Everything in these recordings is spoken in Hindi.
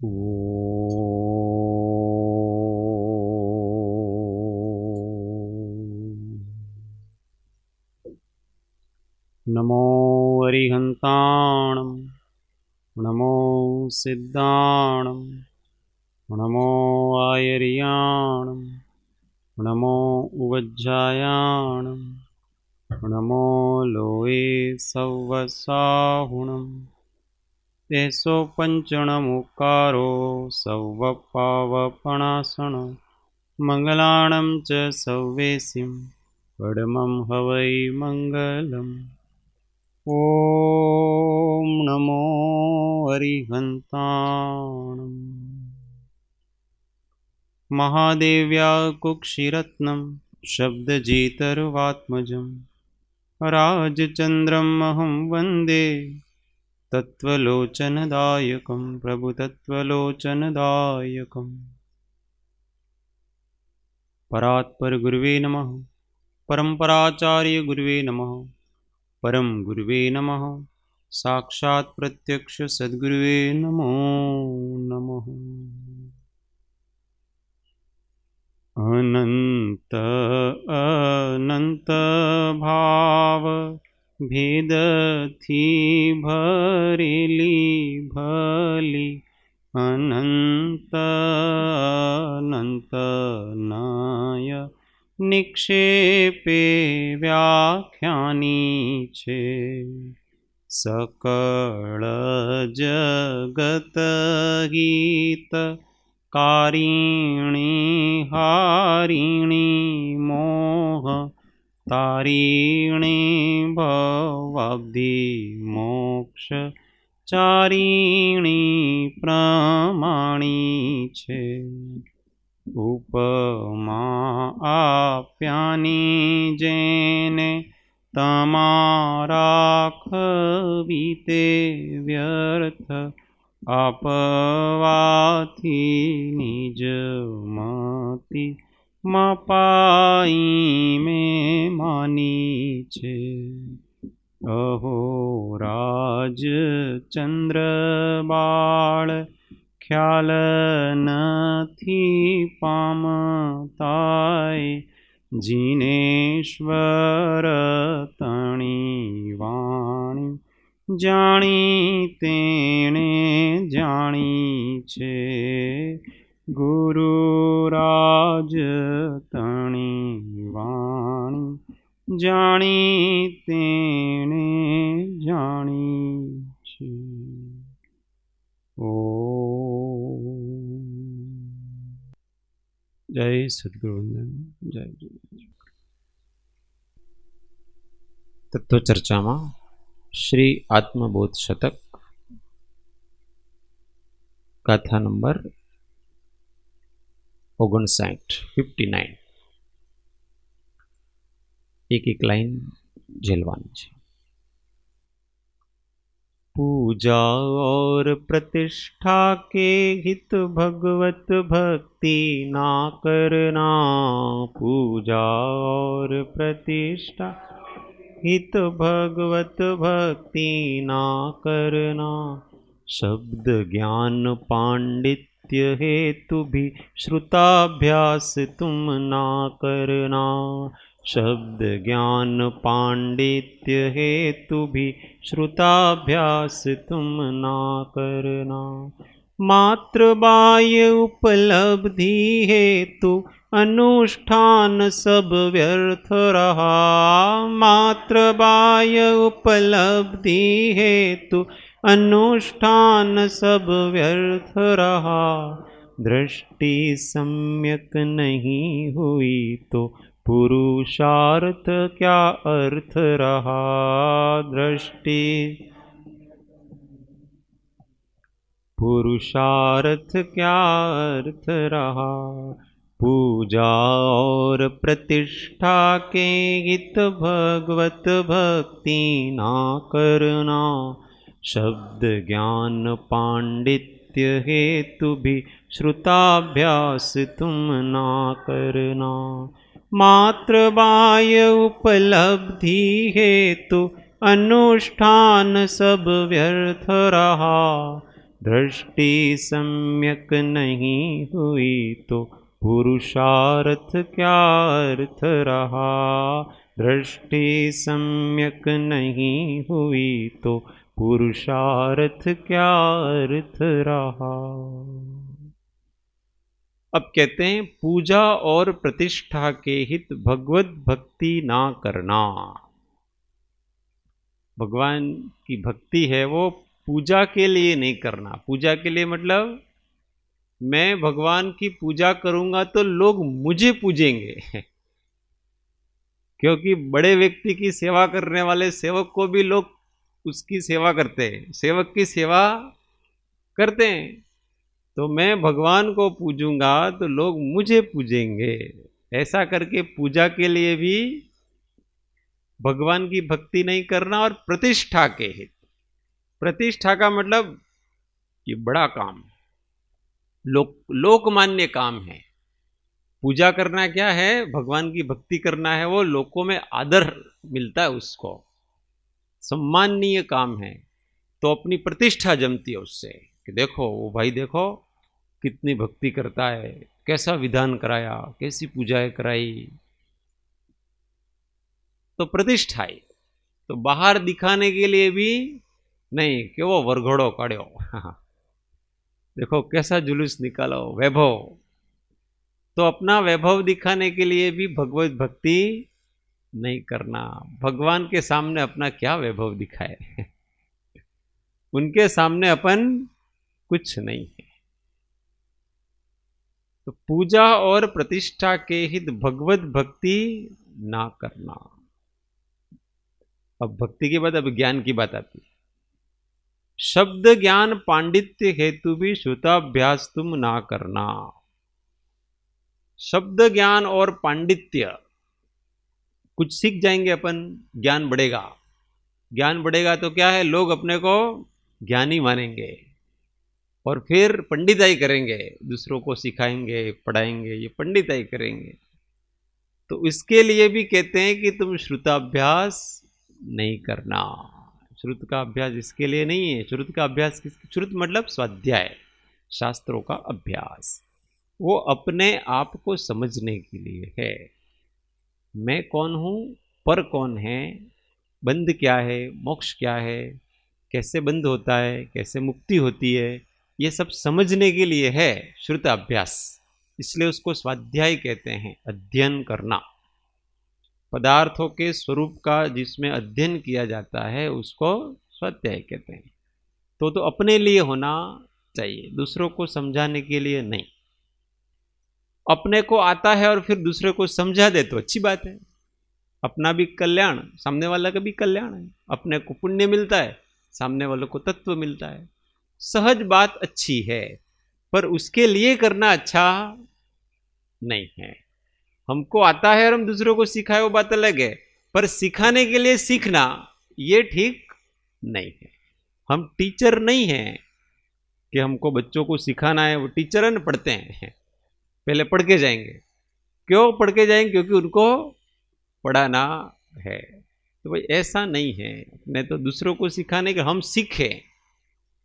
नमो अरिहन्ताणं नमो सिद्धाणं नमो आयर्याणं नमो उवज्जायाणं नमो लोये सव्वसाहुणं तेसो पञ्चणमुकारो सव्वपावपणासण मङ्गलाणं च सव्वेसिं पडमं हवै मङ्गलम्। ॐ नमो अरिहन्ताणम्। महादेव्या कुक्षिरत्नं शब्दजितर्वात्मजं राजचन्द्रमहं वन्दे तत्त्वलोचनदायकं प्रभुतत्त्वलोचनदायकम्। परात्पर गुरुवे नमः। परम्पराचार्य गुरुवे नमः। परम गुरुवे नमः। साक्षात् प्रत्यक्ष सद्गुरुवे नमो नमः। अनंत अनंत भाव भेद थी भरेली भली अनंत अनंत नाय निक्षेपे व्याख्यानी छे सकळ जगत गीत कारिणी हारिणी मोह तारिणी भवाब्धि मोक्ष चारिणी प्रमाणी छे उपमा आप्यानी जेने तमारा खवीते व्यर्थ आपवाथी निज मति मपाई में मानी छे अहो राज चंद्र बाळ ख्याल नथी पामताय जिनेश्वर तणी वाणी जाणी तेणे जाणी छे गुरुराज तणी वाणी जाणी तेणे जाणी छे। जय सद्गुरुवंदन। जय जय। तत्व चर्चा में श्री आत्मबोध शतक गाथा नंबर 59 एक एक लाइन झेलवानी छे। पूजा और प्रतिष्ठा के हित भगवत भक्ति ना करना। पूजा और प्रतिष्ठा हित भगवत भक्ति ना करना। शब्द ज्ञान पांडित्य हेतु भी श्रुताभ्यास तुम ना करना। शब्द ज्ञान पांडित्य हेतु भी श्रुताभ्यास तुम ना करना। मात्र बाह्य उपलब्धि हेतु अनुष्ठान सब व्यर्थ रहा। मात्र बाह्य उपलब्धि हेतु अनुष्ठान सब व्यर्थ रहा। दृष्टि सम्यक नहीं हुई तो पुरुषार्थ क्या अर्थ रहा। दृष्टि पुरुषार्थ क्या अर्थ रहा। पूजा और प्रतिष्ठा के हित भगवत भक्ति ना करना। शब्द ज्ञान पांडित्य हेतु भी श्रुताभ्यास तुम ना करना। मात्र बाह्य उपलब्धि हेतु अनुष्ठान सब व्यर्थ रहा। दृष्टि सम्यक नहीं हुई तो पुरुषार्थ क्या अर्थ रहा। दृष्टि सम्यक नहीं हुई तो पुरुषार्थ क्या अर्थ रहा। अब कहते हैं पूजा और प्रतिष्ठा के हित भगवत भक्ति ना करना। भगवान की भक्ति है वो पूजा के लिए नहीं करना। पूजा के लिए मतलब मैं भगवान की पूजा करूंगा तो लोग मुझे पूजेंगे क्योंकि बड़े व्यक्ति की सेवा करने वाले सेवक को भी लोग उसकी सेवा करते हैं, सेवक की सेवा करते हैं। तो मैं भगवान को पूजूंगा तो लोग मुझे पूजेंगे। ऐसा करके पूजा के लिए भी भगवान की भक्ति नहीं करना। और प्रतिष्ठा के हित, प्रतिष्ठा का मतलब ये बड़ा काम, लोकमान्य काम है। पूजा करना क्या है, भगवान की भक्ति करना है, वो लोकों में आदर मिलता है, उसको सम्माननीय काम है। तो अपनी प्रतिष्ठा जमती है उससे कि देखो वो भाई, देखो कितनी भक्ति करता है, कैसा विधान कराया, कैसी पूजाएं कराई। तो प्रतिष्ठा है। तो बाहर दिखाने के लिए भी नहीं कि वो वरघोड़ो काढ़ो देखो कैसा जुलूस निकालो, वैभव। तो अपना वैभव दिखाने के लिए भी भगवत भक्ति नहीं करना। भगवान के सामने अपना क्या वैभव दिखाए उनके सामने अपन कुछ नहीं है। तो पूजा और प्रतिष्ठा के हित भगवत भक्ति ना करना। अब भक्ति के बाद अब ज्ञान की बात आती है। शब्द ज्ञान पांडित्य हेतु भी श्रुताभ्यास तुम ना करना। शब्द ज्ञान और पांडित्य, कुछ सीख जाएंगे अपन, ज्ञान बढ़ेगा। ज्ञान बढ़ेगा तो क्या है, लोग अपने को ज्ञानी मानेंगे और फिर पंडिताई करेंगे, दूसरों को सिखाएंगे, पढ़ाएंगे, ये पंडिताई करेंगे। तो इसके लिए भी कहते हैं कि तुम श्रुताभ्यास नहीं करना। श्रुत का अभ्यास इसके लिए नहीं है। श्रुत का अभ्यास श्रुत मतलब स्वाध्याय, शास्त्रों का अभ्यास, वो अपने आप को समझने के लिए है। मैं कौन हूं, पर कौन है, बंध क्या है, मोक्ष क्या है, कैसे बंध होता है, कैसे मुक्ति होती है, ये सब समझने के लिए है श्रुत अभ्यास। इसलिए उसको स्वाध्याय कहते हैं, अध्ययन करना। पदार्थों के स्वरूप का जिसमें अध्ययन किया जाता है उसको स्वाध्याय कहते हैं। तो अपने लिए होना चाहिए, दूसरों को समझाने के लिए नहीं। अपने को आता है और फिर दूसरे को समझा दे तो अच्छी बात है, अपना भी कल्याण, सामने वाला का भी कल्याण है। अपने को पुण्य मिलता है, सामने वालों को तत्व मिलता है। सहज बात अच्छी है, पर उसके लिए करना अच्छा नहीं है। हमको आता है और हम दूसरों को सिखाए वो बात अलग है, पर सिखाने के लिए सीखना ये ठीक नहीं है। हम टीचर नहीं हैं कि हमको बच्चों को सिखाना है। वो टीचर है ना, पढ़ते हैं, पहले पढ़ के जाएंगे। क्यों पढ़ के जाएंगे? क्योंकि उनको पढ़ाना है। तो भाई ऐसा नहीं है। अपने तो दूसरों को सिखाने के हम सीखें,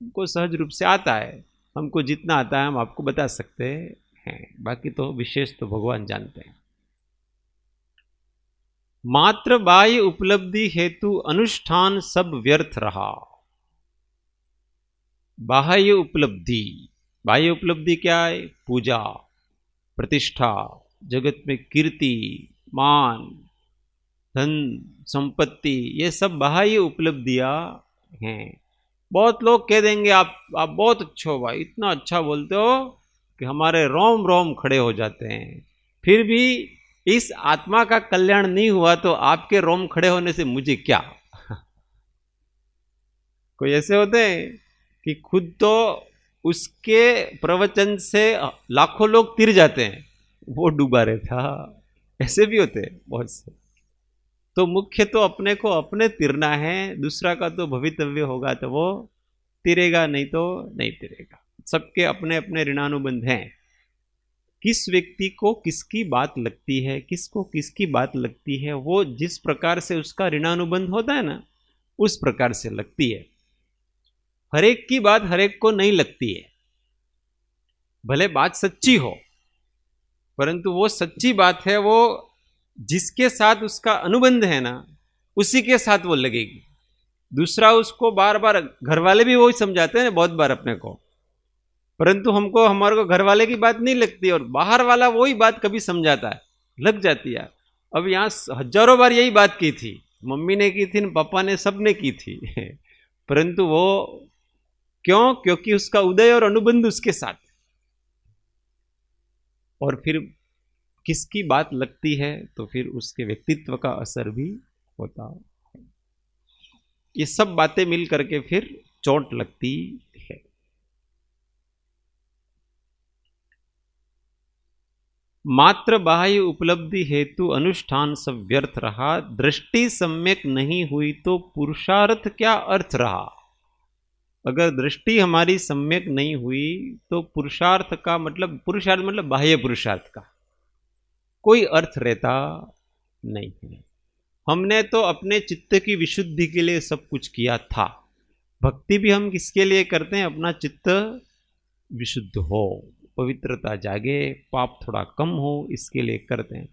हमको सहज रूप से आता है, हमको जितना आता है हम आपको बता सकते हैं, बाकी तो विशेष तो भगवान जानते हैं। मात्र बाह्य उपलब्धि हेतु अनुष्ठान सब व्यर्थ रहा। बाह्य उपलब्धि, बाह्य उपलब्धि क्या है? पूजा, प्रतिष्ठा, जगत में कीर्ति, मान, धन, संपत्ति, ये सब बाह्य उपलब्धियां हैं। बहुत लोग कह देंगे आप बहुत अच्छे हो भाई, इतना अच्छा बोलते हो कि हमारे रोम रोम खड़े हो जाते हैं। फिर भी इस आत्मा का कल्याण नहीं हुआ तो आपके रोम खड़े होने से मुझे क्या? कोई ऐसे होते हैं कि खुद तो उसके प्रवचन से लाखों लोग तिर जाते हैं, वो डूबा रहता। ऐसे भी होते हैं बहुत से। तो मुख्य तो अपने को अपने तिरना है, दूसरा का तो भवितव्य होगा तो वो तिरेगा, नहीं तो नहीं तिरेगा। सबके अपने अपने ऋणानुबंध हैं। किस व्यक्ति को किसकी बात लगती है, किसको किसकी बात लगती है, वो जिस प्रकार से उसका ऋणानुबंध होता है ना, उस प्रकार से लगती है। हर एक की बात हर एक को नहीं लगती है, भले बात सच्ची हो, परंतु वो सच्ची बात है, वो जिसके साथ उसका अनुबंध है ना, उसी के साथ वो लगेगी। दूसरा उसको बार बार, घर वाले भी वही समझाते हैं बहुत बार अपने को, परंतु हमारे को घर वाले की बात नहीं लगती, और बाहर वाला वही बात कभी समझाता है, लग जाती है। अब यहां हजारों बार यही बात की थी, मम्मी ने की थी, पापा ने, सबने की थी परंतु वो क्यों? क्योंकि उसका उदय और अनुबंध उसके साथ। और फिर किसकी बात लगती है तो फिर उसके व्यक्तित्व का असर भी होता है। ये सब बातें मिल करके फिर चोट लगती है। मात्र बाह्य उपलब्धि हेतु अनुष्ठान सब व्यर्थ रहा, दृष्टि सम्यक नहीं हुई तो पुरुषार्थ क्या अर्थ रहा। अगर दृष्टि हमारी सम्यक नहीं हुई तो पुरुषार्थ का मतलब, पुरुषार्थ मतलब बाह्य पुरुषार्थ का कोई अर्थ रहता नहीं है। हमने तो अपने चित्त की विशुद्धि के लिए सब कुछ किया था। भक्ति भी हम किसके लिए करते हैं? अपना चित्त विशुद्ध हो, पवित्रता जागे, पाप थोड़ा कम हो, इसके लिए करते हैं।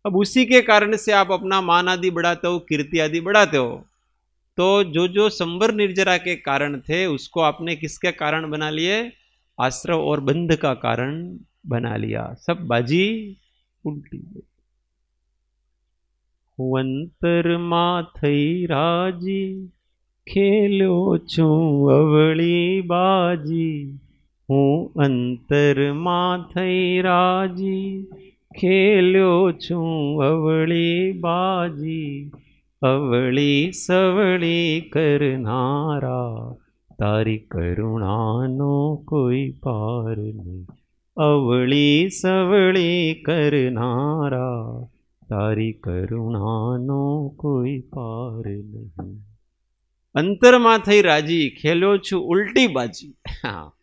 अब उसी के कारण से आप अपना मान आदि बढ़ाते हो, कीर्ति आदि बढ़ाते हो, तो जो जो संवर निर्जरा के कारण थे उसको आपने किसके कारण बना लिए? आश्रव और बंध का कारण बना लिया। सब बाजी उल्टी। अंतर माथई राजी, खेलो छू अवली बाजी। हूँ अंतर माथई राजी, खेलो छू अवली बाजी। अवली सवली करनारा, तारी करुणा नो कोई पार नहीं। अवली सवली करनारा, तारी करुणा नो कोई पार नहीं। अंतर माथई राजी, खेलो छू उल्टी बाजी। हाँ,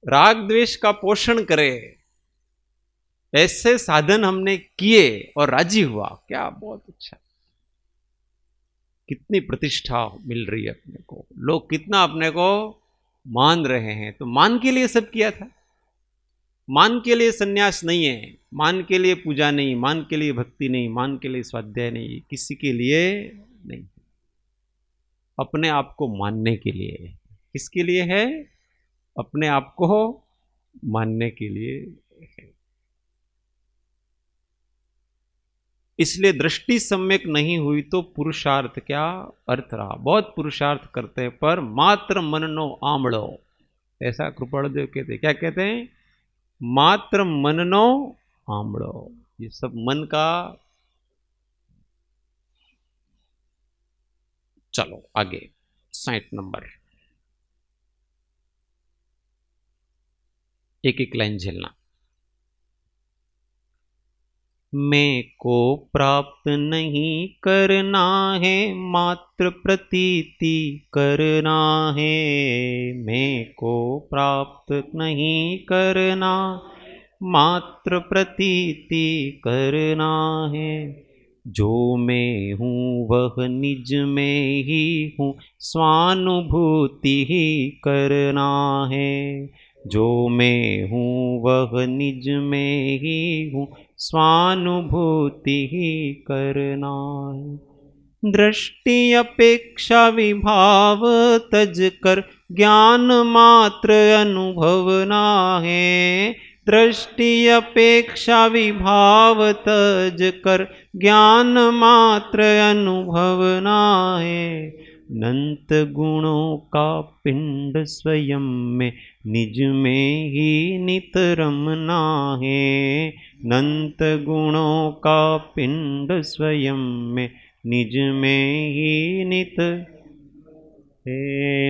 राग द्वेष का पोषण करे ऐसे साधन हमने किए और राजी हुआ, क्या बहुत अच्छा। कितनी प्रतिष्ठा मिल रही है अपने को, लोग कितना अपने को मान रहे हैं। तो मान के लिए सब किया था। मान के लिए सन्यास नहीं है, मान के लिए पूजा नहीं, मान के लिए भक्ति नहीं, मान के लिए स्वाध्याय नहीं, किसी के लिए नहीं, अपने आप को मानने के लिए। किसके लिए है? अपने आप को मानने के लिए है। इसलिए दृष्टि सम्यक नहीं हुई तो पुरुषार्थ क्या अर्थ रहा। बहुत पुरुषार्थ करते हैं पर मात्र मननो आमड़ो, ऐसा कृपाणुदेव कहते हैं। क्या कहते हैं? मात्र मननो आमड़ो। ये सब मन का। चलो आगे 60 नंबर, एक एक लाइन झेलना। मैं को प्राप्त नहीं करना है, मात्र प्रतीति करना है। मैं को प्राप्त नहीं करना, मात्र प्रतीति करना है। जो मैं हूँ वह निज में ही हूँ, स्वानुभूति ही करना है। जो मैं हूँ वह निज में ही हूँ, स्वानुभूति ही करना है। दृष्टि अपेक्षा विभाव तज कर, ज्ञान मात्र अनुभवना है। दृष्टि अपेक्षा विभाव तज कर, ज्ञान मात्र अनुभवना है। अनंत गुणों का पिंड स्वयं में, निज में ही नित रमना है। अनंत गुणों का पिंड स्वयं में, निज में ही नित है।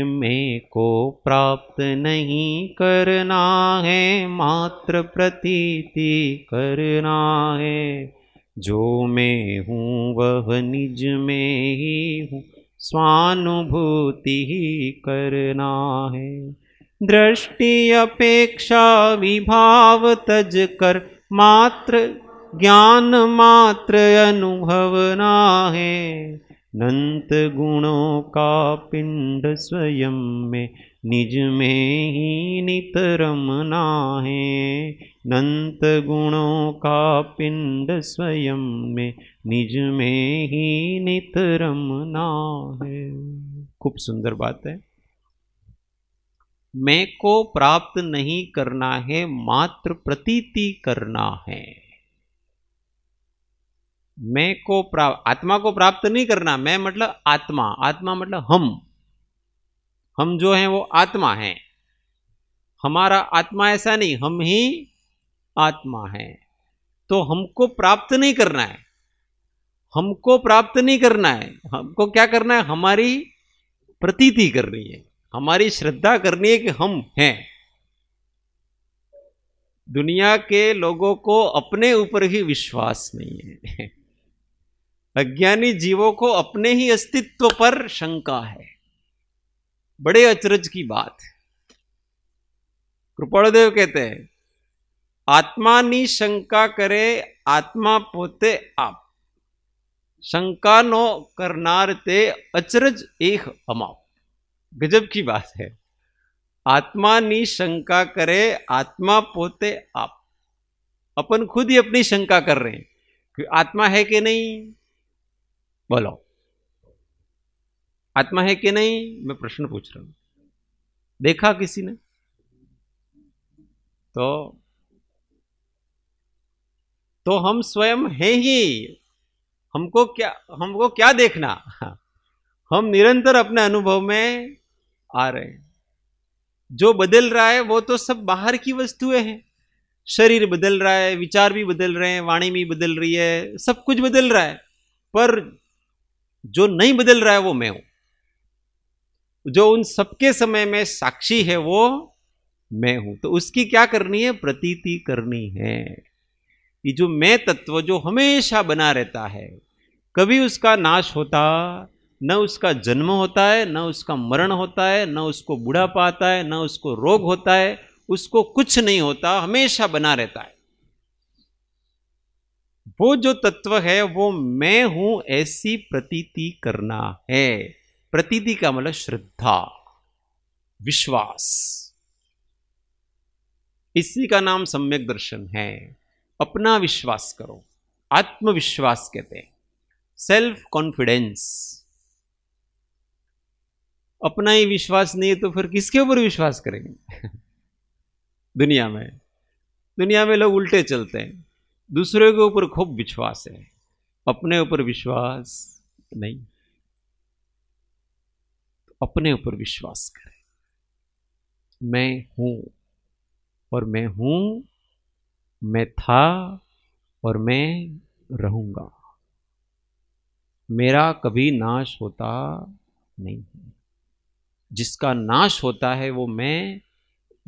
मैं को प्राप्त नहीं करना है, मात्र प्रतीति करना है। जो मैं हूँ वह निज में ही हूँ, स्वानुभूति ही करना है। दृष्टि अपेक्षा विभाव तज कर, मात्र ज्ञान मात्र अनुभवना है। नंत गुणों का पिंड स्वयं में निज में ही नित रमना है। नंत गुणों का पिंड स्वयं में निज में ही नित रमना है। खूब सुंदर बात है। मैं को प्राप्त नहीं करना है, मात्र प्रतीति करना है। मैं को प्राप्त, आत्मा को प्राप्त नहीं करना। मैं मतलब आत्मा, आत्मा मतलब हम जो हैं वो आत्मा हैं। हमारा आत्मा ऐसा नहीं, हम ही आत्मा है। तो हमको प्राप्त नहीं करना है, हमको प्राप्त नहीं करना है। हमको क्या करना है? हमारी प्रतीति करनी है, हमारी श्रद्धा करनी है कि हम हैं। दुनिया के लोगों को अपने ऊपर ही विश्वास नहीं है। अज्ञानी जीवों को अपने ही अस्तित्व पर शंका है। बड़े अचरज की बात। कृपालदेव कहते हैं, आत्मानी शंका करे आत्मा पोते आप, शंका नो करनार ते अचरज एक अमाप। गजब की बात है। आत्मानी शंका करे आत्मा पोते आप। अपन खुद ही अपनी शंका कर रहे हैं कि आत्मा है कि नहीं। बोलो, आत्मा है कि नहीं? मैं प्रश्न पूछ रहा हूं। देखा किसी ने? तो हम स्वयं हैं ही। हमको क्या देखना? हम निरंतर अपने अनुभव में आ रहे हैं। जो बदल रहा है वो तो सब बाहर की वस्तुएं हैं। शरीर बदल रहा है, विचार भी बदल रहे हैं, वाणी भी बदल रही है, सब कुछ बदल रहा है। पर जो नहीं बदल रहा है वो मैं हूं। जो उन सबके समय में साक्षी है वो मैं हूं। तो उसकी क्या करनी है? प्रतीति करनी है। ये जो मैं तत्व जो हमेशा बना रहता है, कभी उसका नाश होता, न उसका जन्म होता है, न उसका मरण होता है, न उसको बुढ़ापा आता है, न उसको रोग होता है, उसको कुछ नहीं होता, हमेशा बना रहता है। वो जो तत्व है वो मैं हूं, ऐसी प्रतीति करना है। प्रतीति का मतलब श्रद्धा, विश्वास। इसी का नाम सम्यक दर्शन है। अपना विश्वास करो, आत्मविश्वास कहते हैं, सेल्फ कॉन्फिडेंस। अपना ही विश्वास नहीं है तो फिर किसके ऊपर विश्वास करेंगे? दुनिया में लोग उल्टे चलते हैं। दूसरे के ऊपर खूब विश्वास है, अपने ऊपर विश्वास नहीं। अपने ऊपर विश्वास करें। मैं हूं और मैं हूं, मैं था और मैं रहूंगा। मेरा कभी नाश होता नहीं। जिसका नाश होता है वो मैं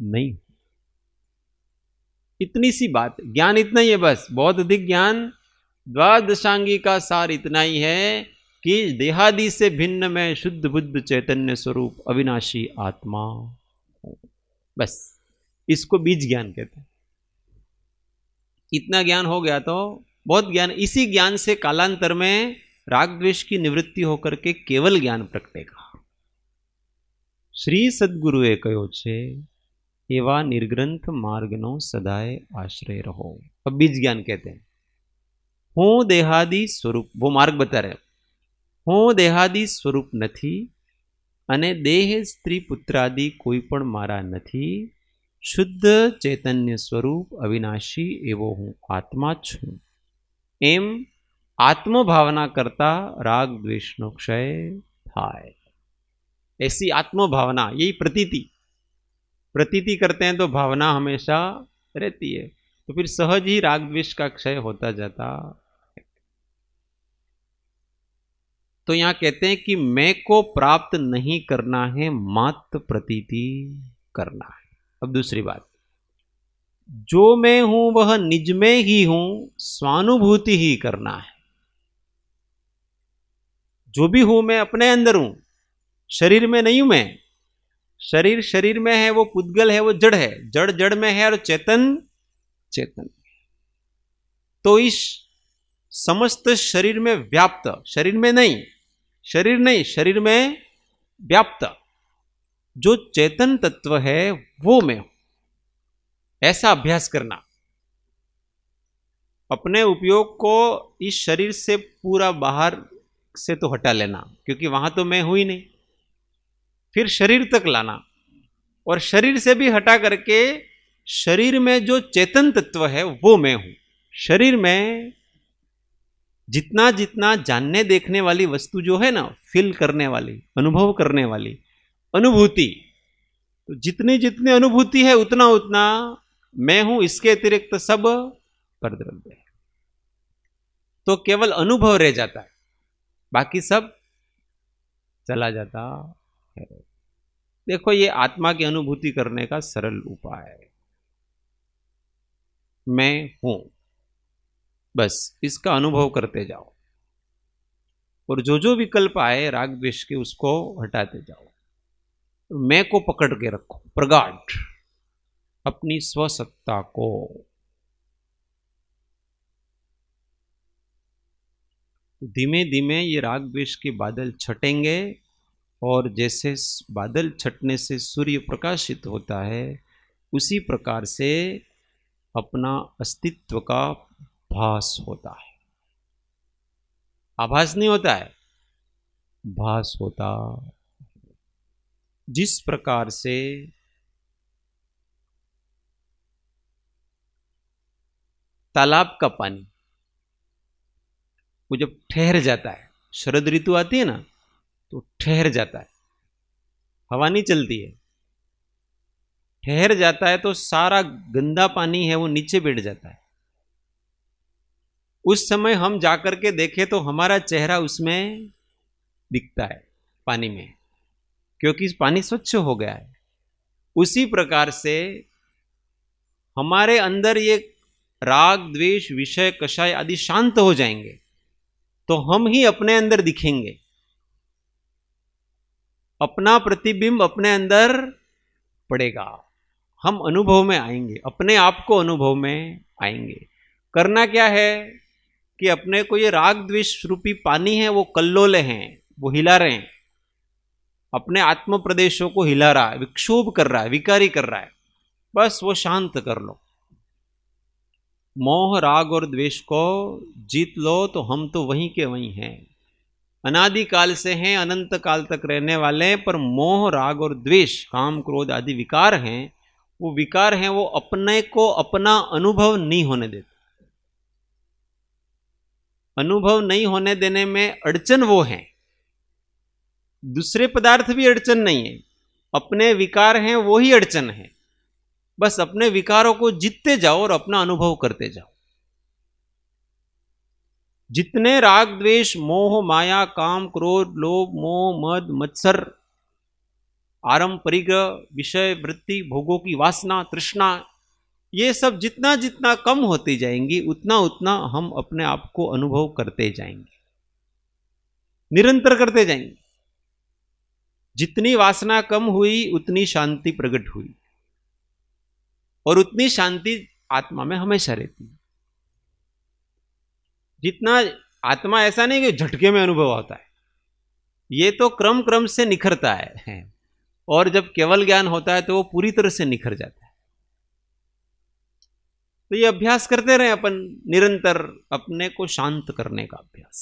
नहीं हूं। इतनी सी बात, ज्ञान इतना ही है बस। बहुत अधिक ज्ञान, द्वादशांगी का सार इतना ही है कि देहादि से भिन्न में शुद्ध बुद्ध चैतन्य स्वरूप अविनाशी आत्मा। बस इसको बीज ज्ञान कहते हैं। इतना ज्ञान हो गया तो बहुत ज्ञान। इसी ज्ञान से कालांतर में राग द्वेष की निवृत्ति होकर के केवल ज्ञान प्रगटेगा। श्री सद्गुरुए कहो छे, एवा निर्ग्रंथ मार्गनो सदाए आश्रय रहो। अब बीज ज्ञान कहते हैं। हूँ देहादि स्वरूप, वो मार्ग बता रहे। हूँ देहादि स्वरूप नहीं अने देह स्त्री पुत्रादि कोई पण मारा नहीं। शुद्ध चैतन्य स्वरूप अविनाशी एवो हूँ आत्मा छूं। एम आत्मभावना करता राग द्वेषनो क्षय थाय। ऐसी आत्मभावना, यही प्रतीति करते हैं तो भावना हमेशा रहती है। तो फिर सहज ही राग द्वेष का क्षय होता जाता। तो यहां कहते हैं कि मैं को प्राप्त नहीं करना है, मात्र प्रतीति करना है। अब दूसरी बात, जो मैं हूं वह निज में ही हूं, स्वानुभूति ही करना है। जो भी हूं मैं अपने अंदर हूं, शरीर में नहीं हूं मैं। शरीर में है, वो पुद्गल है, वो जड़ है। जड़ में है और चेतन। तो इस समस्त शरीर में व्याप्त, शरीर में नहीं, शरीर नहीं, शरीर में व्याप्त जो चेतन तत्व है वो मैं हूं, ऐसा अभ्यास करना। अपने उपयोग को इस शरीर से पूरा बाहर से तो हटा लेना, क्योंकि वहां तो मैं हूं ही नहीं। फिर शरीर तक लाना, और शरीर से भी हटा करके शरीर में जो चेतन तत्व है वो मैं हूं। शरीर में जितना जितना जानने देखने वाली वस्तु जो है ना, फील करने वाली, अनुभव करने वाली अनुभूति, तो जितनी जितनी अनुभूति है उतना उतना मैं हूं। इसके अतिरिक्त सब परद्रव्य है। तो केवल अनुभव रह जाता है, बाकी सब चला जाता है। देखो, ये आत्मा की अनुभूति करने का सरल उपाय है। मैं हूं, बस इसका अनुभव करते जाओ, और जो जो विकल्प आए राग द्वेष के उसको हटाते जाओ। मैं को पकड़ के रखो, प्रगाढ़ अपनी स्वसत्ता को। धीमे धीमे ये राग द्वेष के बादल छटेंगे, और जैसे बादल छटने से सूर्य प्रकाशित होता है, उसी प्रकार से अपना अस्तित्व का भास होता है। आभास नहीं होता है, भास होता। जिस प्रकार से तालाब का पानी वो जब ठहर जाता है, शरद ऋतु आती है ना, तो ठहर जाता है, हवा नहीं चलती है, ठहर जाता है, तो सारा गंदा पानी है वो नीचे बैठ जाता है। उस समय हम जाकर के देखें तो हमारा चेहरा उसमें दिखता है पानी में, क्योंकि पानी स्वच्छ हो गया है। उसी प्रकार से हमारे अंदर ये राग द्वेष विषय कषाय आदि शांत हो जाएंगे, तो हम ही अपने अंदर दिखेंगे। अपना प्रतिबिंब अपने अंदर पड़ेगा, हम अनुभव में आएंगे, अपने आप को अनुभव में आएंगे। करना क्या है कि अपने को ये राग द्वेष रूपी पानी है वो कल्लोल हैं, वो हिला रहे हैं, अपने आत्म प्रदेशों को हिला रहा है, विक्षोभ कर रहा है, विकारी कर रहा है, बस वो शांत कर लो। मोह राग और द्वेष को जीत लो, तो हम तो वहीं के वहीं हैं, अनादि काल से हैं, अनंत काल तक रहने वाले। पर मोह राग और द्वेष, काम क्रोध आदि विकार हैं, वो विकार हैं, वो अपने को अपना अनुभव नहीं होने देते। अनुभव नहीं होने देने में अड़चन वो है, दूसरे पदार्थ भी अड़चन नहीं है, अपने विकार हैं वो ही अड़चन है। बस अपने विकारों को जीतते जाओ और अपना अनुभव करते जाओ। जितने राग द्वेष मोह माया काम क्रोध लोभ मोह मद मत्सर आरंपरिक विषय वृत्ति भोगों की वासना तृष्णा, ये सब जितना जितना कम होती जाएंगी, उतना उतना हम अपने आप को अनुभव करते जाएंगे, निरंतर करते जाएंगे। जितनी वासना कम हुई उतनी शांति प्रकट हुई, और उतनी शांति आत्मा में हमेशा रहती है। जितना आत्मा ऐसा नहीं कि झटके में अनुभव होता है, ये तो क्रम क्रम से निखरता है, और जब केवल ज्ञान होता है तो वो पूरी तरह से निखर जाता है। तो ये अभ्यास करते रहे अपन, निरंतर अपने को शांत करने का अभ्यास।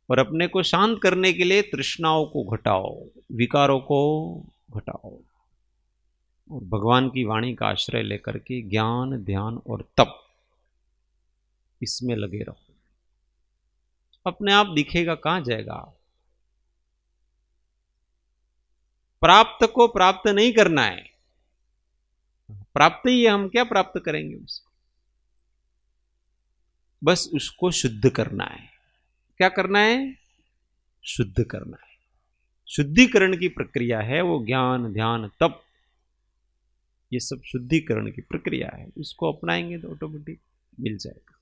और अपने को शांत करने के लिए तृष्णाओं को घटाओ, विकारों को घटाओ, और भगवान की वाणी का आश्रय लेकर के ज्ञान ध्यान और तप इसमें लगे रहो। अपने आप दिखेगा, कहां जाएगा। प्राप्त को प्राप्त नहीं करना है, प्राप्त ही है, हम क्या प्राप्त करेंगे उसको, बस उसको शुद्ध करना है। क्या करना है? शुद्ध करना है। शुद्धिकरण की प्रक्रिया है वो, ज्ञान ध्यान तप, ये सब शुद्धिकरण की प्रक्रिया है। उसको अपनाएंगे तो ऑटोमेटिक मिल जाएगा।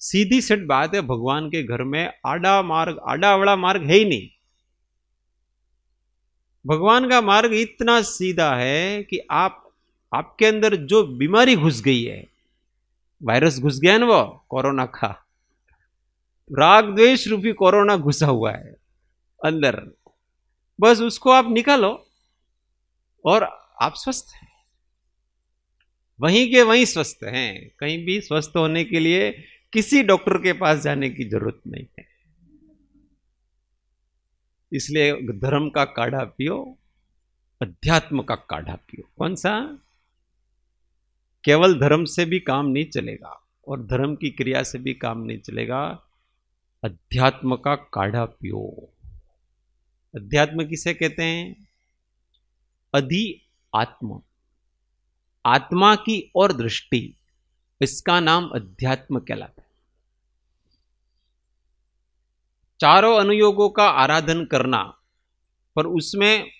सीधी सेट बात है, भगवान के घर में आड़ा मार्ग आड़ा अवड़ा मार्ग है ही नहीं। भगवान का मार्ग इतना सीधा है कि आपके अंदर जो बीमारी घुस गई है, वायरस घुस गया है ना वो कोरोना का, राग द्वेष रूपी कोरोना घुसा हुआ है अंदर, बस उसको आप निकालो और आप स्वस्थ हैं, वहीं के वहीं स्वस्थ हैं। कहीं भी स्वस्थ होने के लिए किसी डॉक्टर के पास जाने की जरूरत नहीं है। इसलिए धर्म का काढ़ा पियो, अध्यात्म का काढ़ा पियो। कौन सा? केवल धर्म से भी काम नहीं चलेगा और धर्म की क्रिया से भी काम नहीं चलेगा, अध्यात्म का काढ़ा पियो। अध्यात्म किसे कहते हैं? अधि आत्मा, आत्मा की और दृष्टि, इसका नाम अध्यात्म कहलाता है। चारों अनुयोगों का आराधन करना, पर उसमें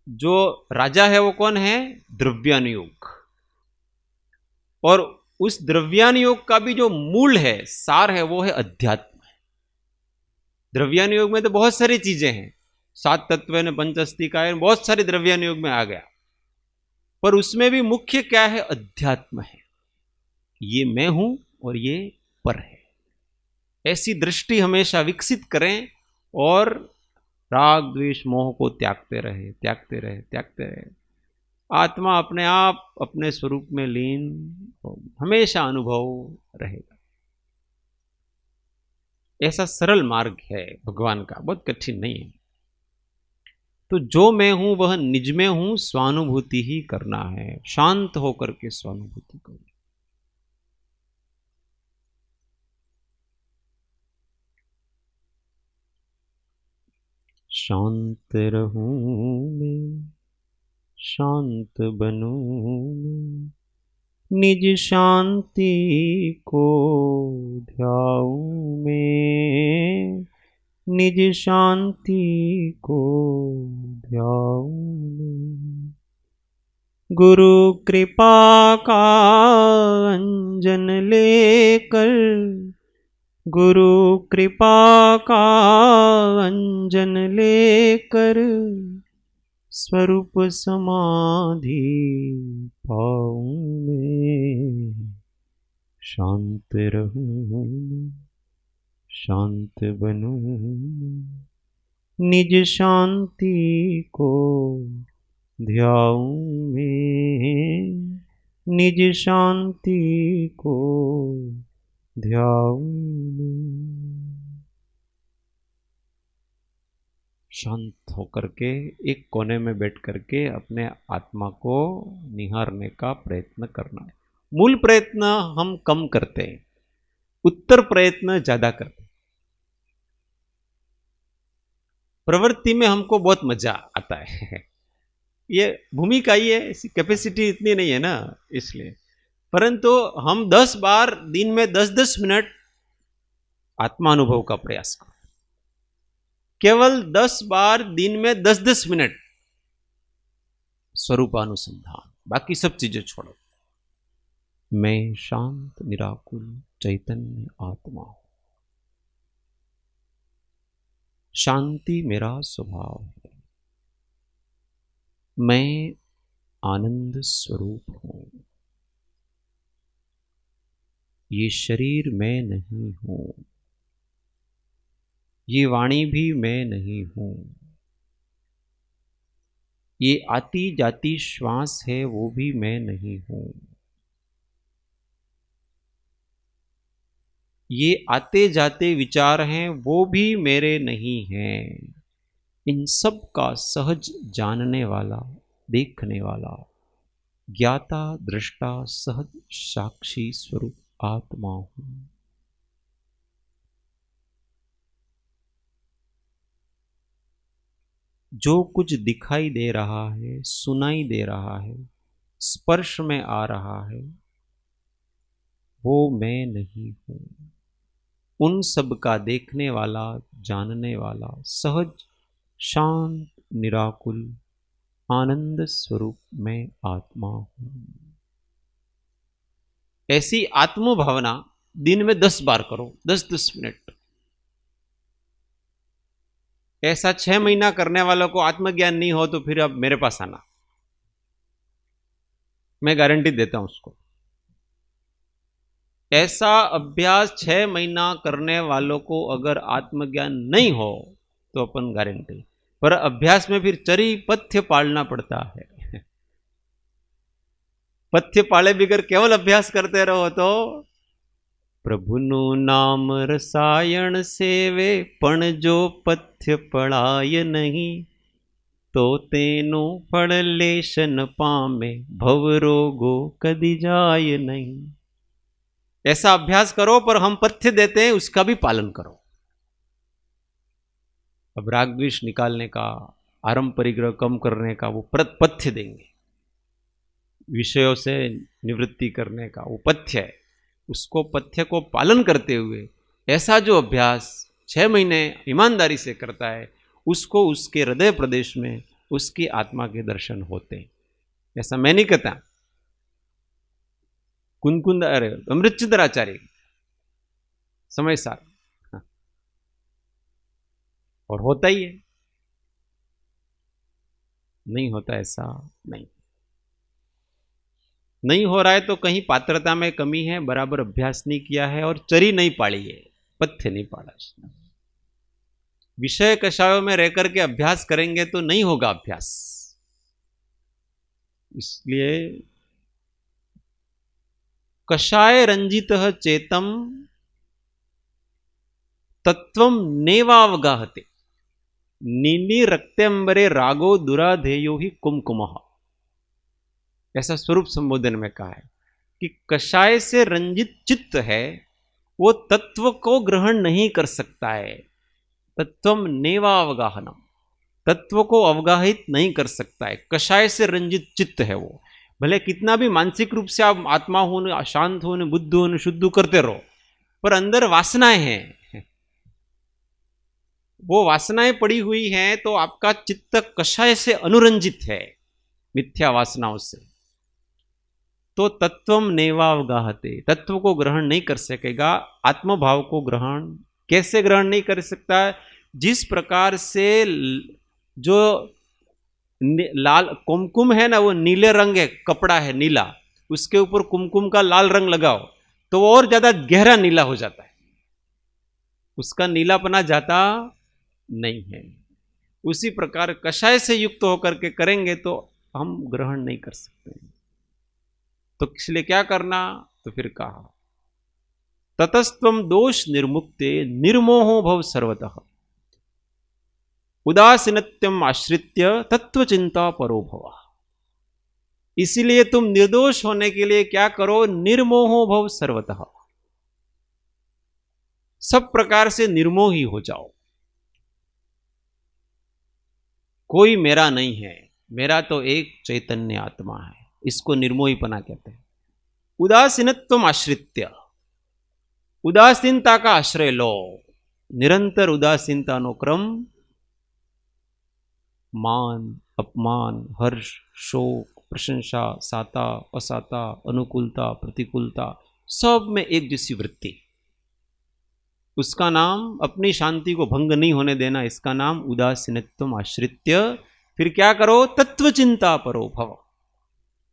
जो राजा है वो कौन है? द्रव्यानुयोग। और उस द्रव्यानुयोग का भी जो मूल है, सार है, वो है अध्यात्म। द्रव्यानुयोग में तो बहुत सारी चीजें हैं, 7 तत्व ने, पंचअस्थि का, बहुत सारे द्रव्यानुयोग में आ गया, पर उसमें भी मुख्य क्या है? अध्यात्म है। ये मैं हूं और ये पर है। ऐसी दृष्टि हमेशा विकसित करें और राग द्वेष मोह को त्यागते रहे, त्यागते रहे, त्यागते रहे। आत्मा अपने आप अपने स्वरूप में लीन हमेशा अनुभव रहेगा। ऐसा सरल मार्ग है भगवान का, बहुत कठिन नहीं है। तो जो मैं हूं वह निज में हूं, स्वानुभूति ही करना है। शांत होकर के स्वानुभूति करो। शांत रहूं मैं, शांत बनूं मैं, निज शांति को ध्याऊं मैं, निज शांति को ध्याऊं मैं। गुरु कृपा का अंजन लेकर, गुरु कृपा का अंजन लेकर, स्वरूप समाधि पाऊं मैं। शांत रहूं, शांत बनूं, निज शांति को ध्याऊं मैं, निज शांति को ध्याऊं मैं। शांत होकर के एक कोने में बैठ करके अपने आत्मा को निहारने का प्रयत्न करना है। मूल प्रयत्न हम कम करते हैं, उत्तर प्रयत्न ज्यादा करते हैं। प्रवृत्ति में हमको बहुत मजा आता है, ये भूमिका ही है, इसकी कैपेसिटी इतनी नहीं है ना, इसलिए। परंतु हम 10 बार दिन में 10-10 मिनट आत्मानुभव का प्रयास करो। केवल 10 बार दिन में 10-10 मिनट स्वरूपानुसंधान, बाकी सब चीजें छोड़ो। मैं शांत निराकुल चैतन्य आत्मा हूं, शांति मेरा स्वभाव है, मैं आनंद स्वरूप हूं, ये शरीर मैं नहीं हूं, ये वाणी भी मैं नहीं हूं, ये आती जाती श्वास है वो भी मैं नहीं हूं, ये आते जाते विचार हैं वो भी मेरे नहीं हैं। इन सब का सहज जानने वाला, देखने वाला, ज्ञाता दृष्टा सहज साक्षी स्वरूप आत्मा हूं। जो कुछ दिखाई दे रहा है, सुनाई दे रहा है, स्पर्श में आ रहा है, वो मैं नहीं हूं। उन सब का देखने वाला, जानने वाला, सहज शांत निराकुल आनंद स्वरूप मैं आत्मा हूं। ऐसी आत्म भावना दिन में 10 बार करो, 10-10 मिनट। ऐसा 6 महीना करने वालों को आत्मज्ञान नहीं हो तो फिर अब मेरे पास आना, मैं गारंटी देता हूं उसको। ऐसा अभ्यास 6 महीना करने वालों को अगर आत्मज्ञान नहीं हो तो अपन गारंटी, पर अभ्यास में फिर चरी पथ्य पालना पड़ता है। पथ्य पाले बिगर केवल अभ्यास करते रहो तो प्रभुनु नाम रसायन सेवे, पण जो पथ्य पढ़ाय नहीं, तो तेनु फल लेशन पामे, भव रोगो कदी जाय नहीं। ऐसा अभ्यास करो, पर हम पथ्य देते हैं उसका भी पालन करो। अब राग द्वेष निकालने का, आरंभ परिग्रह कम करने का वो पथ्य देंगे, विषयों से निवृत्ति करने का वो पथ्य है। उसको पथ्य को पालन करते हुए ऐसा जो अभ्यास 6 महीने ईमानदारी से करता है, उसको उसके हृदय प्रदेश में उसकी आत्मा के दर्शन होते हैं। ऐसा मैं नहीं कहता, कुंदकुंद अरे अमृतचंद्राचार्य समय सार, और होता ही है, नहीं होता ऐसा नहीं हो रहा है तो कहीं पात्रता में कमी है, बराबर अभ्यास नहीं किया है और चरी नहीं पाली है, पथ्य नहीं पाला। विषय कषायों में रह करके अभ्यास करेंगे तो नहीं होगा अभ्यास। इसलिए कषाय रंजित चेतम तत्वम नेवावगाहते, नीली रक्तेंबरे रागो दुराधेयो ही कुमकुमः। ऐसा स्वरूप संबोधन में कहा है कि कषाय से रंजित चित्त है, वो तत्व को ग्रहण नहीं कर सकता है। तत्वम नेवावगाहनम, तत्व को अवगाहित नहीं कर सकता है। कषाय से रंजित चित्त है वो, भले कितना भी मानसिक रूप से आप आत्मा हो, शांत हो, बुद्ध हो, शुद्ध करते रहो, पर अंदर वासनाएं हैं, वो वासनाएं पड़ी हुई हैं, तो आपका चित्त कषाय से अनुरंजित है, मिथ्या वासनाओं से। तो तत्वम नेवावगाहते, तत्व को ग्रहण नहीं कर सकेगा। आत्मभाव को ग्रहण कैसे ग्रहण नहीं कर सकता है? जिस प्रकार से जो लाल कुमकुम है ना, वो नीले रंग है, कपड़ा है नीला, उसके ऊपर कुमकुम का लाल रंग लगाओ तो वो और ज्यादा गहरा नीला हो जाता है, उसका नीलापना जाता नहीं है। उसी प्रकार कषाय से युक्त होकर के करेंगे तो हम ग्रहण नहीं कर सकते। तो इसलिए क्या करना? तो फिर कहा ततस्त्वम दोष निर्मुक्ते निर्मोहो भव सर्वतः, उदासीनत्यम आश्रित्य तत्वचिंता परो भव। इसीलिए तुम निर्दोष होने के लिए क्या करो? निर्मोहो भव सर्वतः, सब प्रकार से निर्मोही हो जाओ। कोई मेरा नहीं है, मेरा तो एक चैतन्य आत्मा है, इसको निर्मोहीपना कहते हैं। उदासीनत्वम आश्रित्य, उदासीनता का आश्रय लो। निरंतर उदासीनता अनुक्रम, मान अपमान, हर्ष शोक, प्रशंसा, साता असाता, अनुकूलता प्रतिकूलता, सब में एक जैसी वृत्ति, उसका नाम अपनी शांति को भंग नहीं होने देना, इसका नाम उदासीनत्वम आश्रित्य। फिर क्या करो? तत्वचिंता परो भव।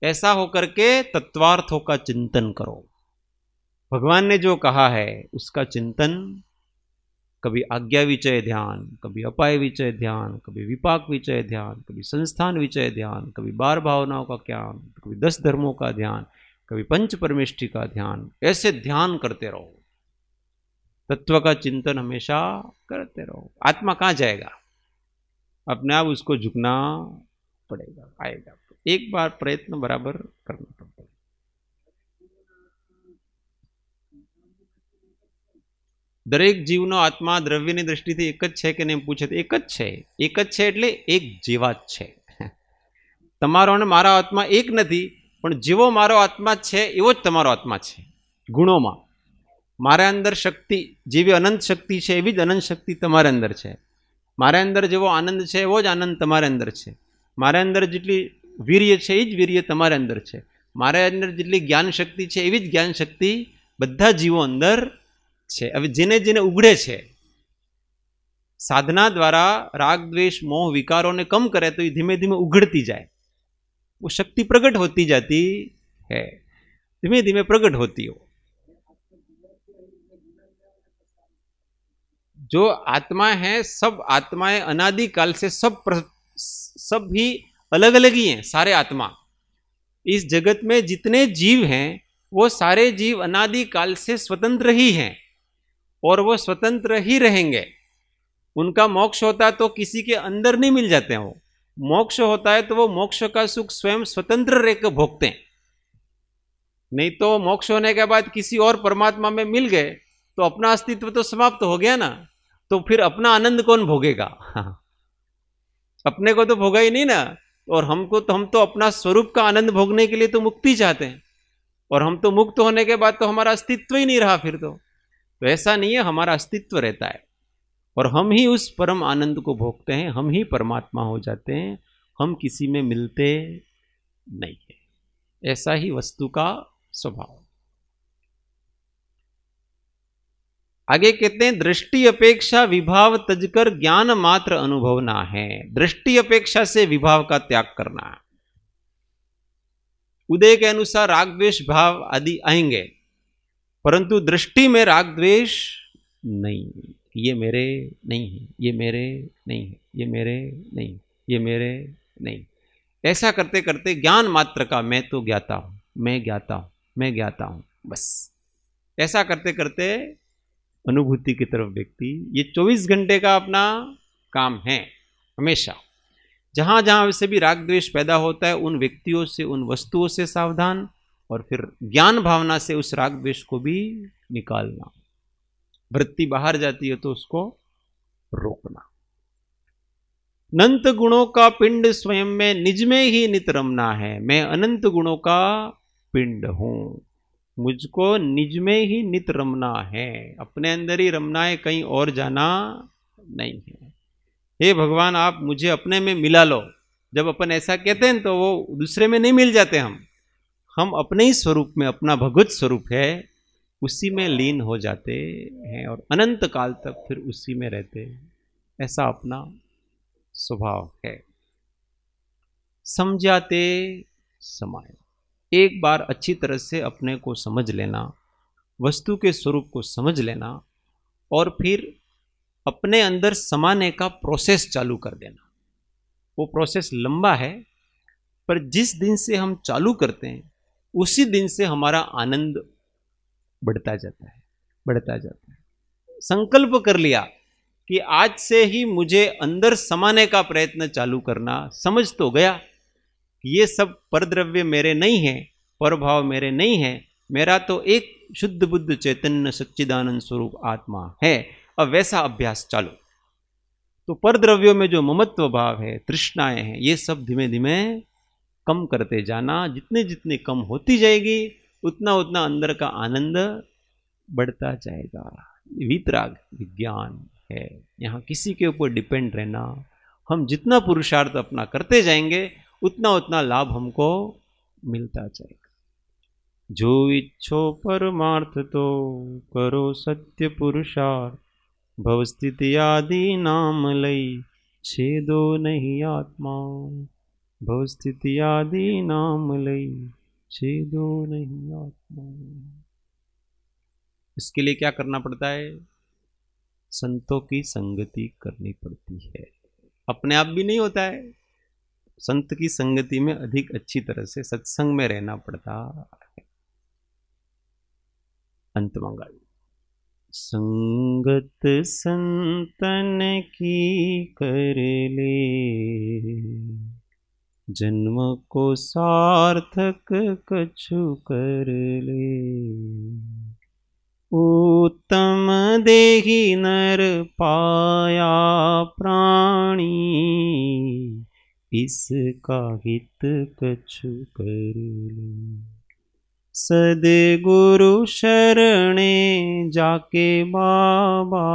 ऐसा होकर के तत्वार्थों का चिंतन करो। भगवान ने जो कहा है उसका चिंतन, कभी आज्ञा विचय ध्यान, कभी अपाय विचय ध्यान, कभी विपाक विचय ध्यान, कभी संस्थान विचय ध्यान, कभी 12 भावनाओं का ज्ञान, कभी 10 धर्मों का ध्यान, कभी पंच परमेष्टि का ध्यान। ऐसे ध्यान करते रहो, तत्व का चिंतन हमेशा करते रहो। आत्मा कहाँ जाएगा? अपने आप उसको झुकना पड़ेगा, आएगा। एक बार प्रयत्न बराबर करना पड़ता है। દરેક જીવનો આત્મા દ્રવ્યની દ્રષ્ટિથી એક જ છે કે નહીં પૂછે તો એક જ છે. એક જ છે એટલે એક જેવા જ છે. તમારો અને મારો આત્મા એક નથી, પણ જેવો મારો આત્મા છે એવો જ તમારો આત્મા છે ગુણોમાં. મારા અંદર શક્તિ જેવી અનંત શક્તિ છે એવી જ અનંત શક્તિ તમારા અંદર છે. મારા અંદર જેવો આનંદ છે એવો જ આનંદ તમારા અંદર છે. મારા અંદર જેટલી વીર્ય છે એ જ વીર્ય તમારા અંદર છે. મારા અંદર જેટલી જ્ઞાન શક્તિ છે એવી જ જ્ઞાન શક્તિ બધા જીવો અંદર છે. હવે જેને જેને ઉઘડે છે, સાધના દ્વારા રાગ દ્વેષ મોહ વિકારોને કમ કરે તો એ ધીમે ધીમે ઉઘડતી જાય, वो शक्ति प्रकट होती जाती है, धीमे धीमे प्रकट होती हो. जो आत्मा है, सब आत्माएं अनादि काल से सब भी अलग अलग ही हैं, सारे आत्मा। इस जगत में जितने जीव हैं वो सारे जीव अनादि काल से स्वतंत्र ही हैं और वो स्वतंत्र ही रहेंगे। उनका मोक्ष होता तो किसी के अंदर नहीं मिल जाते हैं। वो मोक्ष होता है तो वो मोक्ष का सुख स्वयं स्वतंत्र रहकर भोगते हैं। नहीं तो मोक्ष होने के बाद किसी और परमात्मा में मिल गए तो अपना अस्तित्व तो समाप्त हो गया ना, तो फिर अपना आनंद कौन भोगेगा? अपने को तो भोगा ही नहीं ना। और हम तो अपना स्वरूप का आनंद भोगने के लिए तो मुक्ति चाहते हैं, और हम तो मुक्त होने के बाद तो हमारा अस्तित्व ही नहीं रहा फिर तो ऐसा नहीं है, हमारा अस्तित्व रहता है और हम ही उस परम आनंद को भोगते हैं, हम ही परमात्मा हो जाते हैं, हम किसी में मिलते नहीं है। ऐसा ही वस्तु का स्वभाव। आगे कहते हैं दृष्टि अपेक्षा विभाव तजकर ज्ञान मात्र अनुभवना है। दृष्टि अपेक्षा से विभाव का त्याग करना है। उदय के अनुसार राग द्वेष भाव आदि आएंगे, परंतु दृष्टि में राग द्वेष नहीं। ये मेरे नहीं है, ये मेरे नहीं है, ये मेरे नहीं, ये मेरे नहीं। ऐसा करते करते ज्ञान मात्र का मैं तो ज्ञाता हूं, मैं ज्ञाता हूं, मैं ज्ञाता हूं, बस ऐसा करते करते अनुभूति की तरफ व्यक्ति, ये 24 घंटे का अपना काम है। हमेशा जहां जहां से भी राग द्वेष पैदा होता है उन व्यक्तियों से, उन वस्तुओं से सावधान, और फिर ज्ञान भावना से उस राग द्वेष को भी निकालना। वृत्ति बाहर जाती है तो उसको रोकना। अनंत गुणों का पिंड स्वयं में निज में ही नित रमना है। मैं अनंत गुणों का पिंड हूं, मुझको निज में ही नित रमना है। अपने अंदर ही रमना है, कहीं और जाना नहीं है। हे भगवान आप मुझे अपने में मिला लो। जब अपन ऐसा कहते हैं तो वो दूसरे में नहीं मिल जाते। हम अपने ही स्वरूप में, अपना भगवत स्वरूप है उसी में लीन हो जाते हैं और अनंत काल तक फिर उसी में रहते हैं। ऐसा अपना स्वभाव है। समझाते समाये। एक बार अच्छी तरह से अपने को समझ लेना, वस्तु के स्वरूप को समझ लेना और फिर अपने अंदर समाने का प्रोसेस चालू कर देना। वो प्रोसेस लंबा है, पर जिस दिन से हम चालू करते हैं उसी दिन से हमारा आनंद बढ़ता जाता है, बढ़ता जाता है। संकल्प कर लिया कि आज से ही मुझे अंदर समाने का प्रयत्न चालू करना। समझ तो गया कि ये सब परद्रव्य मेरे नहीं है, परभाव मेरे नहीं है, मेरा तो एक शुद्ध बुद्ध चैतन्य सच्चिदानंद स्वरूप आत्मा है। अब वैसा अभ्यास चालू। तो परद्रव्यों में जो ममत्व भाव है, तृष्णाएं हैं, ये सब धीमे धीमे कम करते जाना। जितने जितने कम होती जाएगी उतना उतना अंदर का आनंद बढ़ता जाएगा। वीतराग विज्ञान है। यहाँ किसी के ऊपर डिपेंड रहना, हम जितना पुरुषार्थ अपना करते जाएंगे उतना उतना लाभ हमको मिलता जाएगा। जो इच्छो परमार्थ तो करो सत्य पुरुषार्थ, भव स्थिति आदि नाम लई छेदो नहीं आत्मा। भव स्थिति आदि नाम लई छेदो नहीं आत्मा। इसके लिए क्या करना पड़ता है? संतों की संगति करनी पड़ती है। अपने आप भी नहीं होता है, संत की संगति में अधिक अच्छी तरह से सत्संग में रहना पड़ता है। अंत मंगल। संगत संतन की कर ले, जन्म को सार्थक कछु कर ले। उत्तम देहि नर पाया प्राणी, इसका हित कछु कर ले। सद्गुरु शरणे जाके बाबा,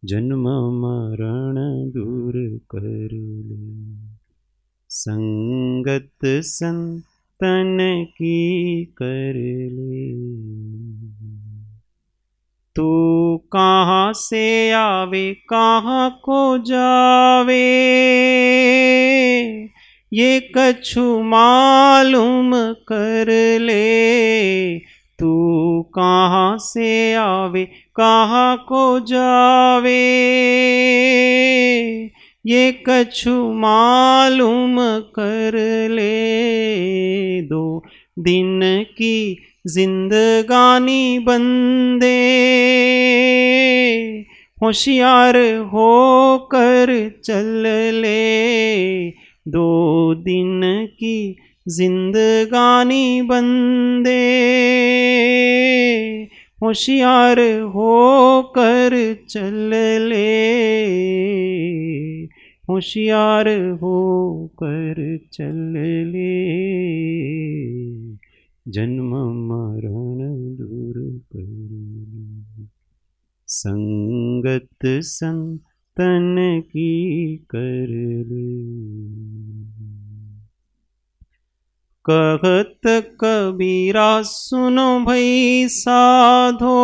जन्म मरण दूर कर ले। संगत संतन की कर ले। तू कहाँ से आवे कहाँ को जावे, ये कछु मालूम कर ले। तू कहाँ से आवे कहाँ को जावे, ये कछु मालूम कर ले। दो दिन की जिंदगानी बंदे, होशियार होकर चल ले। दो दिन की जिंदगानी बंदे, होशियार होकर चल ले। होशियार होकर चल ले। जन्म मरण दूर कर, संगत संतन की कर ले। कहत कबीरा सुनो भई साधो,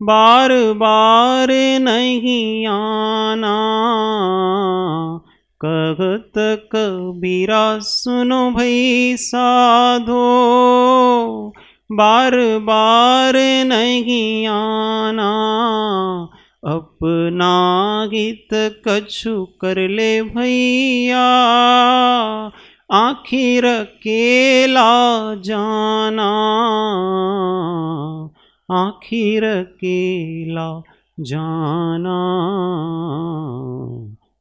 बार बार नहीं आना। कहत कबीरा सुनो भई साधो, बार बार नहीं आना। अपना हित कछु कर ले भैया, आखिर अकेला जाना। आखिर अकेला जाना।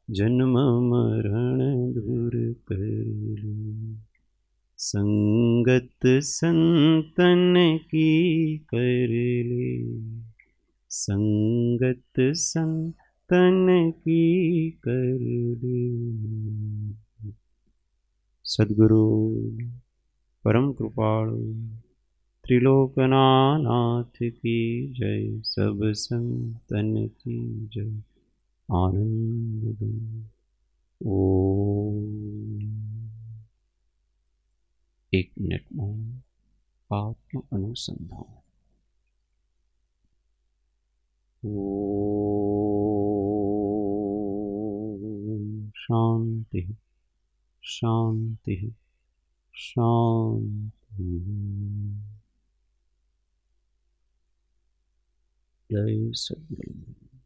जन्म मरण दूर कर ले, संगत संतन की कर ले। संगत संतन की कर ले। सद्गुरु परम कृपाळु त्रिलोकनाथ की जय, सब संतन की जय। आनंद ओम। 1 मिनट मौन, आत्म अनुसंधान। ओम शांति शांति शांति। जय सद्गुरु।